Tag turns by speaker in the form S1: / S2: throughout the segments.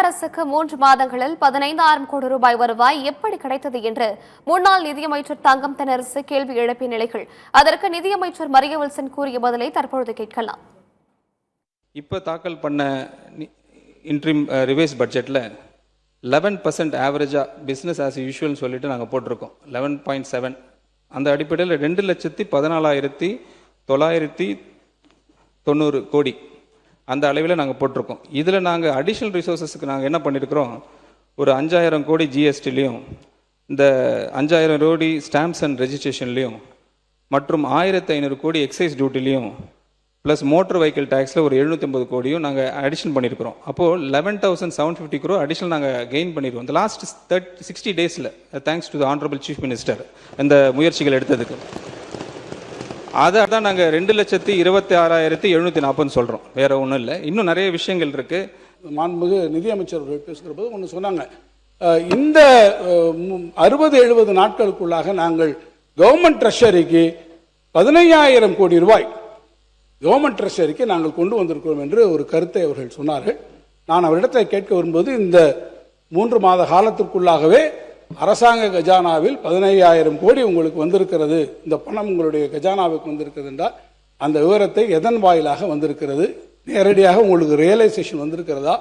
S1: அரசுக்கு 3 மாதங்களில் 15,000 கோடி ரூபாய் வருவாய் எப்படி கிடைத்தது என்று முன்னாள் நிதியமைச்சர் தங்கம் தென்னரசு கேள்வி எழுப்பிய நிலையில் அதற்கு நிதியமைச்சர் மரிய வில்சன் கூறிய பதிலை தற்பொழுது கேட்கலாம்.
S2: இப்போ தாக்கல் பண்ண இன்ட்ரீம் ரிவைஸ் பட்ஜெட்டில் 11% ஆவரேஜாக பிஸ்னஸ் ஆஸ் யூஷுவல்னு சொல்லிட்டு நாங்கள் போட்டிருக்கோம். 11.7 அந்த அடிப்படையில் 2,14,990 கோடி அந்த அளவில் நாங்கள் போட்டிருக்கோம். இதில் நாங்கள் அடிஷ்னல் ரிசோர்ஸஸ்க்கு நாங்கள் என்ன பண்ணியிருக்கிறோம், ஒரு 5,000 கோடி ஜிஎஸ்டிலையும் இந்த 5,000 கோடி ஸ்டாம்ப்ஸ் அண்ட் ரெஜிஸ்ட்ரேஷன்லேயும் மற்றும் 1,500 கோடி எக்ஸைஸ் டியூட்டிலையும் ப்ளஸ் மோட்டர் வெஹிக்கிள் டேக்ஸில் ஒரு 750 கோடியும் நாங்கள் அடிஷன் பண்ணியிருக்கிறோம். அப்போது 11,750 crore அடிஷனல் நாங்கள் கெயின் பண்ணியிருக்கோம் இந்த லாஸ்ட் 60 டேஸில். Thanks to the honourable chief minister இந்த முயற்சிகள் எடுத்ததுக்கு. அதை தான் நாங்கள் 2,26,740 சொல்கிறோம், வேறு ஒன்றும் இல்லை. இன்னும் நிறைய விஷயங்கள் இருக்குது.
S3: மாண்புமிகு நிதியமைச்சர் பேசுகிற போது ஒன்று சொன்னாங்க, இந்த 60-70 நாட்களுக்குள்ளாக நாங்கள் கவர்மெண்ட் ட்ரெஷரிக்கு 15,000 கோடி ரூபாய் கவர்மெண்ட் ட்ரெஷரிக்கு நாங்கள் கொண்டு வந்திருக்கிறோம் என்று ஒரு கருத்தை அவர்கள் சொன்னார்கள். நான் அவரிடத்தை கேட்க வரும்போது இந்த 3 மாத காலத்திற்குள்ளாகவே அரசாங்க கஜானாவில் 15,000 கோடி உங்களுக்கு வந்திருக்கிறது, இந்த பணம் உங்களுடைய கஜானாவுக்கு வந்திருக்கிறது என்றால் அந்த விவரத்தை எதன் வாயிலாக வந்திருக்கிறது, நேரடியாக உங்களுக்கு ரியலைசேஷன் வந்திருக்கிறதா?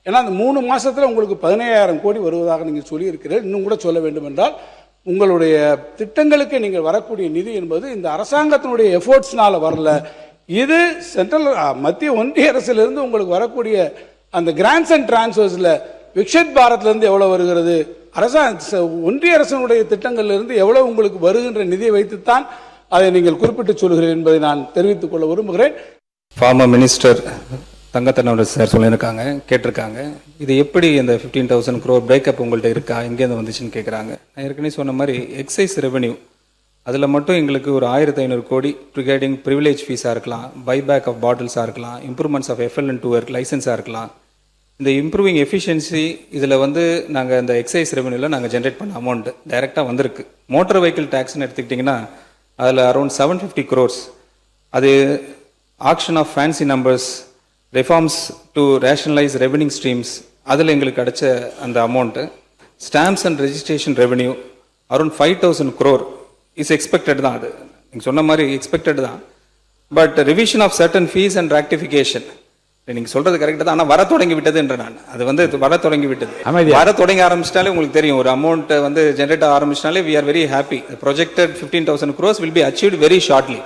S3: ஏன்னா அந்த 3 மாதத்தில் உங்களுக்கு 15,000 கோடி வருவதாக நீங்கள் சொல்லியிருக்கிறீர்கள். இன்னும் கூட சொல்ல வேண்டும் என்றால் உங்களுடைய திட்டங்களுக்கு நீங்கள் வரக்கூடிய நிதி என்பது இந்த அரசாங்கத்தினுடைய எஃபோர்ட்ஸ்னால வரல, இது சென்ட்ரல் மத்திய ஒன்றிய அரசிலிருந்து உங்களுக்கு வரக்கூடிய அந்த கிராண்ட்ஸ் அண்ட் டிரான்ஸ்ஃபர்ஸில் விக்ஷித் பாரத்லேருந்து எவ்வளோ வருகிறது, ஒன்றிய அரசினுடைய திட்டங்களிலிருந்து எவ்வளவு உங்களுக்கு வருகின்ற நிதியை வைத்துத்தான் அதை நீங்கள் குறிப்பிட்டு சொல்கிறீர்கள் என்பதை நான் தெரிவித்துக் கொள்ள விரும்புகிறேன்.
S2: ஃபார்மர் மினிஸ்டர் தங்கத்தனோட சார் சொல்லியிருக்காங்க, கேட்டிருக்காங்க, இது எப்படி இந்த 15,000 crore பிரேக்கப் உங்கள்கிட்ட இருக்கா, எங்கேருந்து வந்துச்சுன்னு கேட்குறாங்க. நான் ஏற்கனவே சொன்ன மாதிரி எக்ஸைஸ் ரெவென்யூ அதில் மட்டும் எங்களுக்கு ஒரு 1,500 கோடி ரிகார்டிங் ப்ரிவிலேஜ் ஃபீஸாக இருக்கலாம், பைபேக் ஆஃப் பாட்டில்ஸாக இருக்கலாம், இம்ப்ரூவ்மெண்ட்ஸ் ஆஃப் FL&2 லைசன்ஸாக இருக்கலாம். இந்த இம்ப்ரூவிங் எஃபிஷியன்சி இதில் நாங்கள் இந்த எக்ஸைஸ் ரெவென்யூவில் நாங்கள் ஜென்ரேட் பண்ண அமௌண்ட் டைரெக்டாக வந்திருக்கு. மோட்டர் வெஹிக்கிள் டேக்ஸ்னு எடுத்துக்கிட்டிங்கன்னா அதில் அரௌண்ட் 750 crores, அது action of fancy numbers, reforms to rationalise revenue streams, அதில் எங்களுக்கு கிடைச்ச அந்த amount. Stamps and registration revenue around 5,000 crore is expected தான். அது நீங்கள் சொன்ன மாதிரி எக்ஸ்பெக்டட் தான். But revision of certain fees and rectification நீங்கள் சொல்றது கரெக்ட் தான். ஆனால் வர தொடங்கி விட்டதுன்ற நான் அது வர தொடங்கி விட்டது. வர தொடங்கி ஆரம்பிச்சிட்டாலே உங்களுக்கு தெரியும், ஒரு அமௌண்ட் ஜென்ரேட் ஆரம்பிச்சிட்டாலே we are very happy. The projected 15,000 crores will be achieved very shortly.